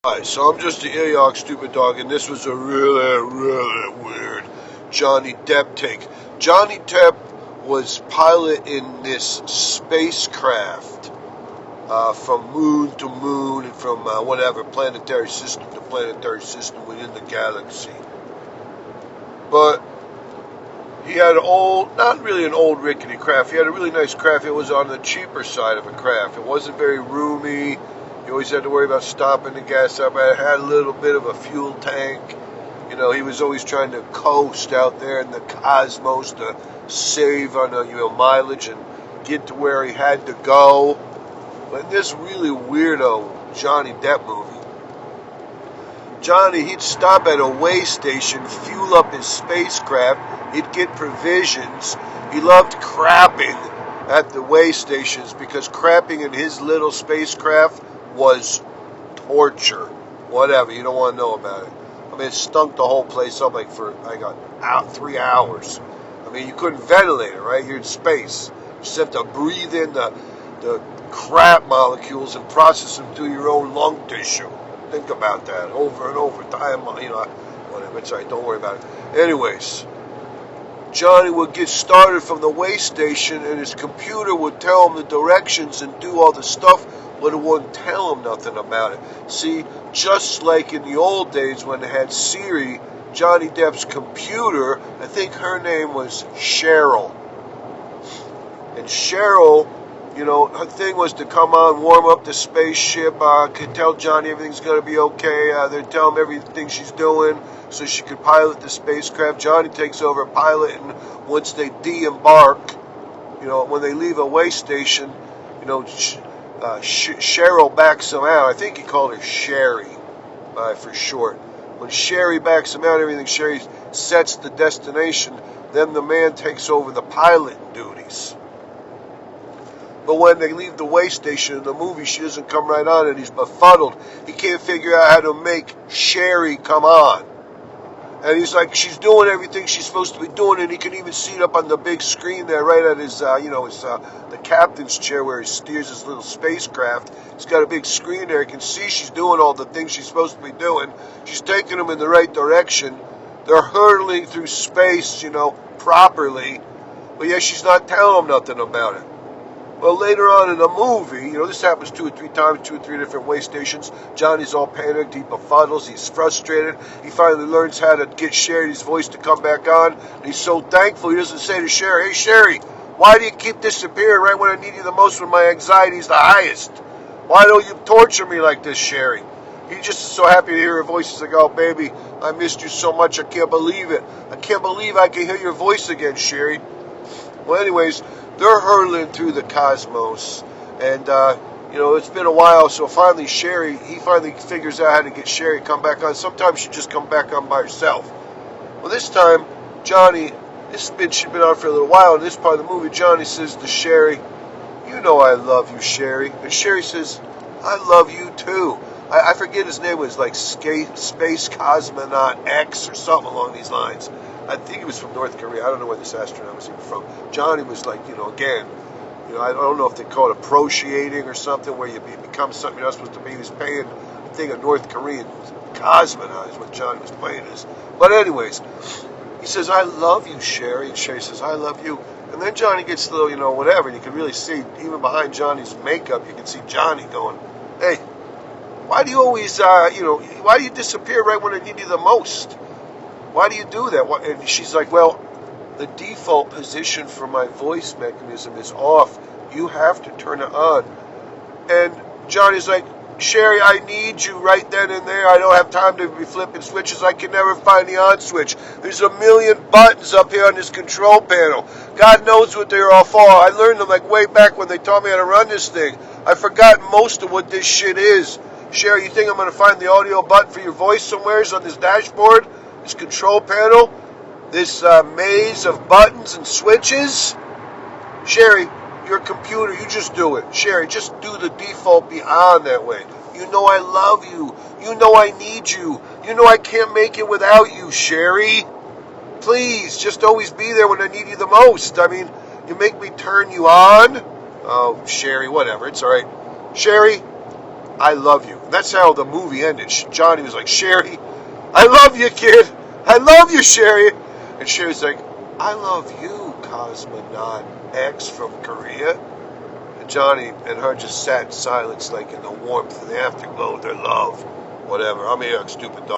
Hi, so I'm just the Idiot Stupid Dog, and this was a really weird Johnny Depp take. Johnny Depp was pilot in this spacecraft from moon to moon and from whatever planetary system to planetary system within the galaxy. But he had an old, not really an old rickety craft. He had a really nice craft. It was on the cheaper side of a craft. It wasn't very roomy. You always had to worry about stopping the gas up. It had a little bit of a fuel tank. You know, he was always trying to coast out there in the cosmos to save on mileage and get to where he had to go. But in this really weirdo Johnny Depp movie, Johnny, he'd stop at a way station, fuel up his spacecraft, he'd get provisions. He loved crapping at the way stations because crapping in his little spacecraft was torture. Whatever, you don't want to know about it. I mean, it stunk the whole place up for 3 hours. I mean, you couldn't ventilate it, right? You're in space. You just have to breathe in the crap molecules and process them through your own lung tissue. Think about that over and over time. Whatever. It's all right. Don't worry about it. Anyways, Johnny would get started from the way station, and his computer would tell him the directions and do all the stuff, but it wouldn't tell him nothing about it. See, just like in the old days when they had Siri, Johnny Depp's computer, I think her name was Cheryl. And Cheryl, her thing was to come on, warm up the spaceship, could tell Johnny everything's going to be okay. They'd tell him everything she's doing so she could pilot the spacecraft. Johnny takes over piloting once they de-embark. When they leave a way station, Cheryl backs him out. I think he called her Sherry for short. When Sherry backs him out, everything Sherry sets the destination, then the man takes over the pilot duties. But when they leave the way station in the movie, she doesn't come right on, and he's befuddled. He can't figure out how to make Sherry come on. And he's like, she's doing everything she's supposed to be doing, and he can even see it up on the big screen there, right at his, the captain's chair where he steers his little spacecraft. He's got a big screen there. He can see she's doing all the things she's supposed to be doing. She's taking them in the right direction. They're hurtling through space, properly. But yet she's not telling them nothing about it. Well, later on in the movie, this happens 2 or 3 times, 2 or 3 different way stations. Johnny's all panicked, he befuddles, he's frustrated. He finally learns how to get Sherry's voice to come back on. And he's so thankful he doesn't say to Sherry, "Hey, Sherry, why do you keep disappearing right when I need you the most when my anxiety's the highest? Why don't you torture me like this, Sherry?" He's just so happy to hear her voice. He's like, "Oh, baby, I missed you so much. I can't believe it. I can't believe I can hear your voice again, Sherry." Well, anyways, they're hurtling through the cosmos, and it's been a while. So finally, he finally figures out how to get Sherry to come back on. Sometimes she just come back on by herself. Well, this time, Johnny, she's been on for a little while. In this part of the movie, Johnny says to Sherry, "You know I love you, Sherry," and Sherry says, "I love you too." I forget his name was like Space Cosmonaut X or something along these lines. I think he was from North Korea. I don't know where this astronaut was even from. Johnny was like, again, I don't know if they call it appropriating or something, where you become something you're not supposed to be. He was paying, I think, a North Korean cosmonaut is what Johnny was playing as. But anyways, he says, "I love you, Sherry," and Sherry says, "I love you." And then Johnny gets a little, whatever, and you can really see, even behind Johnny's makeup, you can see Johnny going, "Hey, why do you always, why do you disappear right when I need you the most? Why do you do that?" And she's like, "Well, the default position for my voice mechanism is off. You have to turn it on." And Johnny's like, "Sherry, I need you right then and there. I don't have time to be flipping switches. I can never find the on switch. There's a million buttons up here on this control panel. God knows what they're all for. I learned them like way back when they taught me how to run this thing. I've forgotten most of what this shit is. Sherry, you think I'm going to find the audio button for your voice somewheres on this dashboard? This control panel? This maze of buttons and switches? Sherry, you're a computer. You just do it. Sherry, just do the default beyond that way. You know I love you. You know I need you. You know I can't make it without you, Sherry. Please, just always be there when I need you the most. I mean, you make me turn you on." Oh, Sherry, whatever. It's all right. Sherry, I love you. And that's how the movie ended. Johnny was like, Sherry, I love you, kid. I love you, Sherry. And Sherry's like, I love you, Cosmonaut X from Korea. And Johnny and her just sat in silence, like in the warmth of the afterglow of their love. Whatever. I'm here, stupid dog.